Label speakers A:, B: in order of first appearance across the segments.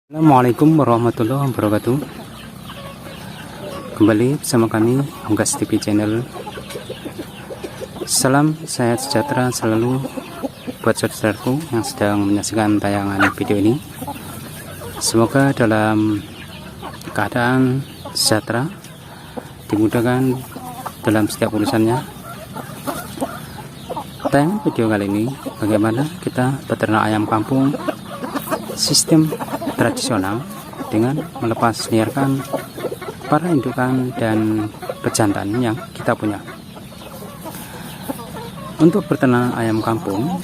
A: Assalamualaikum warahmatullahi wabarakatuh. Kembali bersama kami Unggas TV Channel. Salam sehat sejahtera selalu buat saudaraku yang sedang menyaksikan tayangan video ini. Semoga dalam keadaan sejahtera, dimudahkan dalam setiap urusannya. Tayangan video kali ini bagaimana kita beternak ayam kampung sistem tradisional dengan melepas liarkan para indukan dan pejantan yang kita punya. Untuk beternak ayam kampung,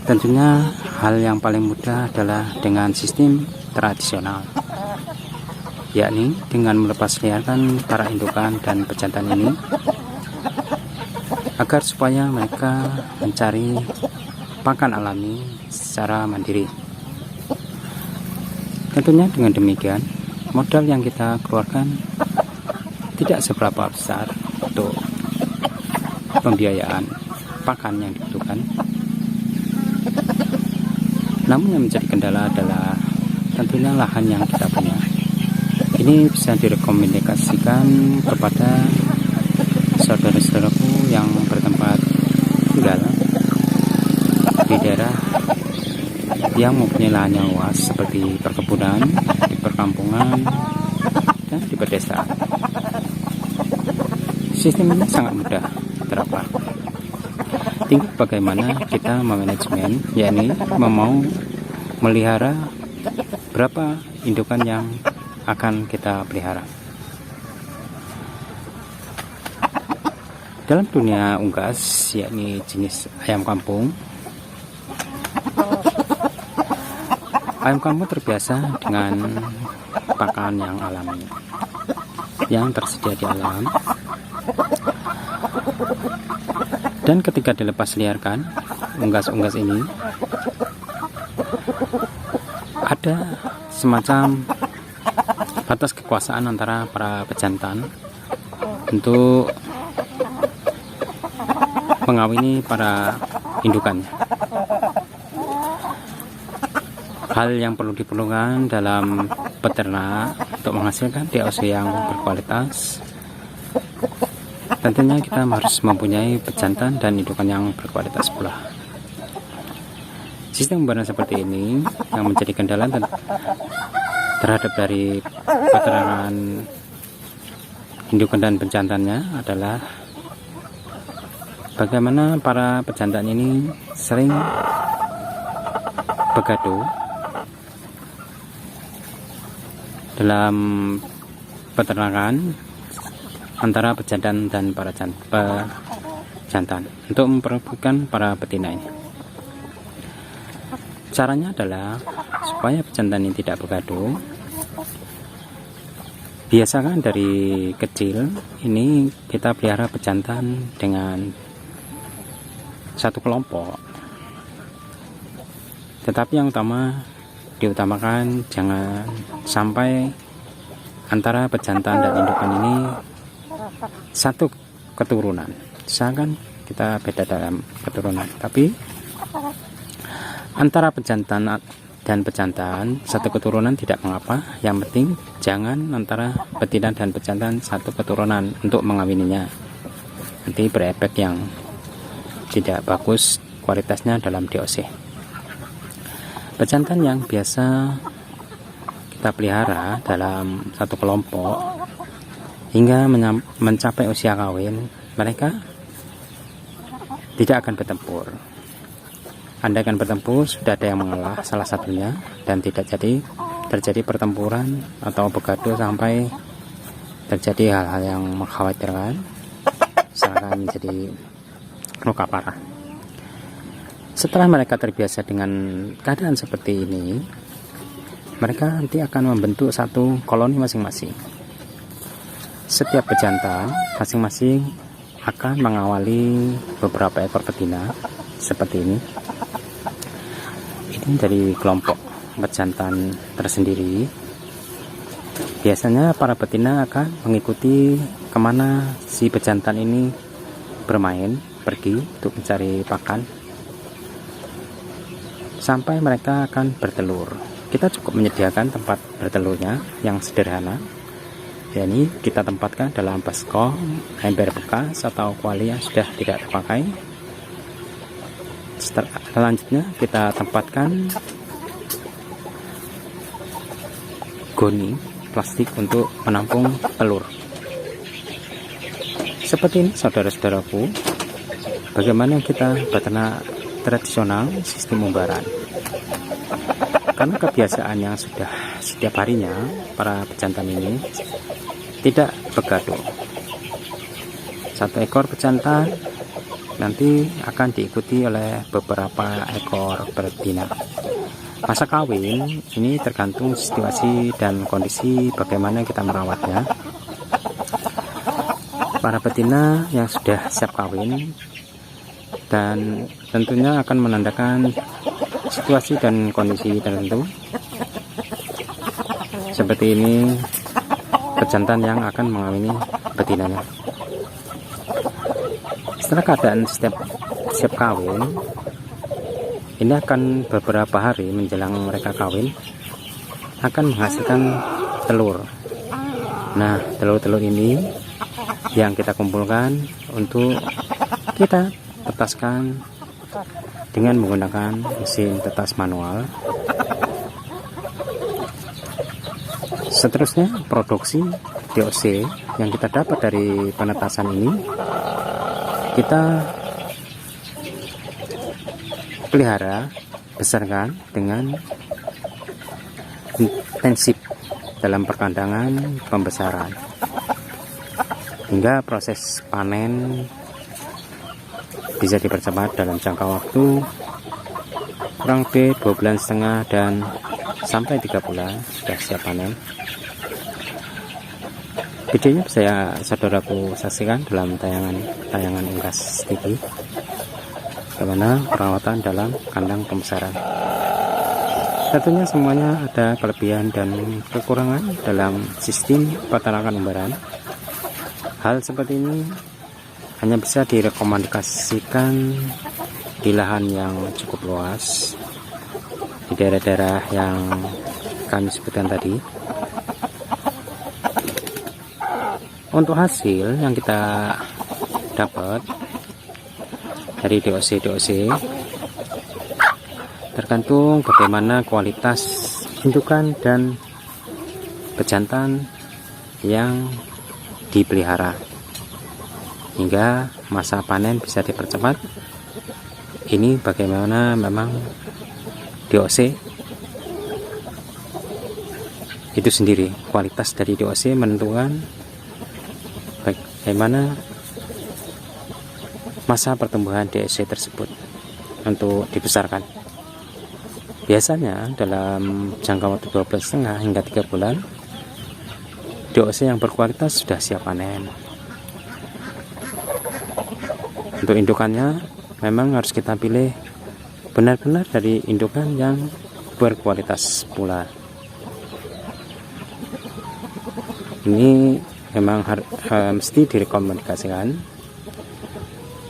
A: tentunya hal yang paling mudah adalah dengan sistem tradisional, yakni dengan melepas liarkan para indukan dan pejantan ini agar supaya mereka mencari pakan alami secara mandiri. Tentunya dengan demikian, modal yang kita keluarkan tidak seberapa besar untuk pembiayaan pakan yang dibutuhkan. Namun yang menjadi kendala adalah tentunya lahan yang kita punya. Ini bisa direkomendasikan kepada saudara-saudaraku yang bertempat tinggal di daerah yang mempunyai lahan yang luas seperti perkebunan, di perkampungan, dan di pedesaan. Sistem ini sangat mudah diterapkan. Tinggal bagaimana kita memanajemen, yakni mau melihara berapa indukan yang akan kita pelihara. Dalam dunia unggas, yakni jenis ayam kampung, ayam kampung terbiasa dengan pakan yang alami yang tersedia di alam, dan ketika dilepas liarkan unggas-unggas ini ada semacam batas kekuasaan antara para pejantan untuk mengawini para indukannya. Hal yang perlu diperlukan dalam peternak untuk menghasilkan DOC yang berkualitas, tentunya kita harus mempunyai pejantan dan indukan yang berkualitas pula. Sistem pembayaran seperti ini yang menjadi kendala terhadap dari peternakan indukan dan pejantannya adalah bagaimana para pejantan ini sering begaduh dalam peternakan antara pejantan dan para pejantan untuk memperebutkan para betina ini. Caranya adalah supaya pejantan ini tidak begaduh, biasakan dari kecil ini kita pelihara pejantan dengan satu kelompok, tetapi yang diutamakan jangan sampai antara pejantan dan indukan ini satu keturunan. Misalkan kita beda dalam keturunan, tapi antara pejantan dan pejantan satu keturunan tidak mengapa. Yang penting jangan antara betina dan pejantan satu keturunan untuk mengawininya. Nanti berefek yang tidak bagus kualitasnya dalam DOC. Pejantan yang biasa kita pelihara dalam satu kelompok hingga mencapai usia kawin, mereka tidak akan bertempur. Andaikan bertempur, sudah ada yang mengalah salah satunya dan tidak terjadi pertempuran atau begaduh sampai terjadi hal-hal yang mengkhawatirkan, misalkan menjadi luka parah. Setelah mereka terbiasa dengan keadaan seperti ini, mereka nanti akan membentuk satu koloni masing-masing. Setiap pejantan masing-masing akan mengawali beberapa ekor betina seperti ini. Ini dari kelompok pejantan tersendiri. Biasanya para betina akan mengikuti kemana si pejantan ini bermain, pergi untuk mencari pakan, sampai mereka akan bertelur. kita cukup menyediakan tempat bertelurnya yang sederhana, yakni kita tempatkan dalam baskom, ember bekas atau kuali yang sudah tidak terpakai. Selanjutnya kita tempatkan goni plastik untuk menampung telur. Seperti ini saudara-saudaraku, bagaimana kita beternak tradisional sistem umbaran. Karena kebiasaan yang sudah setiap harinya para pejantan ini tidak bergaduh. Satu ekor pejantan nanti akan diikuti oleh beberapa ekor betina. Masa kawin ini tergantung situasi dan kondisi bagaimana kita merawatnya. Para betina yang sudah siap kawin dan tentunya akan menandakan situasi dan kondisi tertentu. Seperti ini pejantan yang akan mengawini betinanya. Setelah keadaan siap kawin, ini akan beberapa hari menjelang mereka kawin akan menghasilkan telur. Nah, telur-telur ini yang kita kumpulkan untuk kita tetaskan dengan menggunakan mesin tetas manual. Seterusnya produksi DOC yang kita dapat dari penetasan ini kita pelihara, besarkan dengan intensif dalam perkandangan pembesaran hingga proses panen bisa dipercepat dalam jangka waktu kurang lebih 2,5 bulan dan sampai 3 bulan sudah siap panen. Videonya saya saudaraku saksikan dalam tayangan Unggas TV, bagaimana perawatan dalam kandang pembesaran. Tentunya semuanya ada kelebihan dan kekurangan dalam sistem peternakan umbaran. Hal seperti ini hanya bisa direkomendasikan di lahan yang cukup luas, di daerah-daerah yang kami sebutkan tadi. Untuk hasil yang kita dapat dari DOC tergantung bagaimana kualitas indukan dan pejantan yang dipelihara hingga masa panen bisa dipercepat. Ini bagaimana memang DOC itu sendiri, kualitas dari DOC menentukan bagaimana masa pertumbuhan DOC tersebut untuk dibesarkan. Biasanya dalam jangka waktu 2,5 hingga 3 bulan DOC yang berkualitas sudah siap panen. Untuk indukannya memang harus kita pilih benar-benar dari indukan yang berkualitas pula. Ini memang mesti direkomendasikan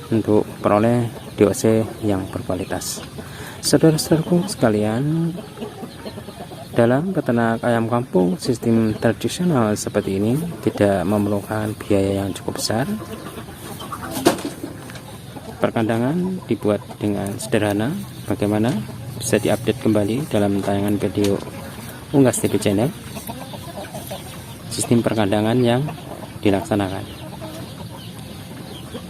A: untuk peroleh DOC yang berkualitas. Saudara-saudaraku sekalian, dalam peternak ayam kampung sistem tradisional seperti ini tidak memerlukan biaya yang cukup besar. Perkandangan dibuat dengan sederhana, bagaimana bisa diupdate kembali dalam tayangan video Unggas TV channel. Sistem perkandangan yang dilaksanakan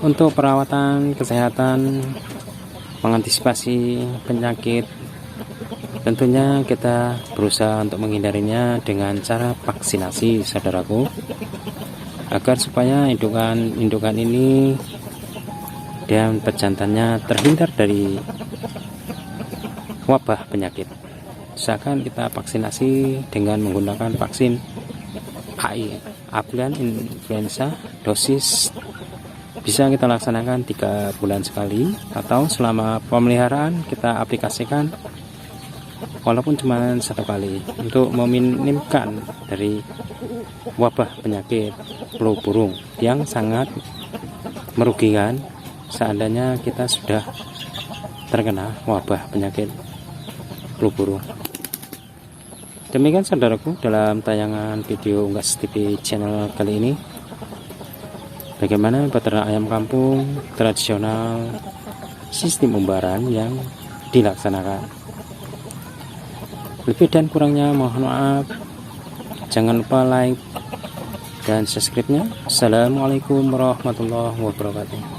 A: untuk perawatan kesehatan, mengantisipasi penyakit, tentunya kita berusaha untuk menghindarinya dengan cara vaksinasi, saudaraku, agar supaya indukan ini dan pejantannya terhindar dari wabah penyakit. Usahakan kita vaksinasi dengan menggunakan vaksin AI, avian influenza. Dosis bisa kita laksanakan 3 bulan sekali, atau selama pemeliharaan kita aplikasikan walaupun cuma 1 kali untuk meminimkan dari wabah penyakit flu burung yang sangat merugikan seandainya kita sudah terkena wabah penyakit flu burung. Demikian saudaraku dalam tayangan video Unggas TV channel kali ini, bagaimana peternak ayam kampung tradisional sistem umbaran yang dilaksanakan. Lebih dan kurangnya mohon maaf. Jangan lupa like dan subscribe-nya. Assalamualaikum warahmatullahi wabarakatuh.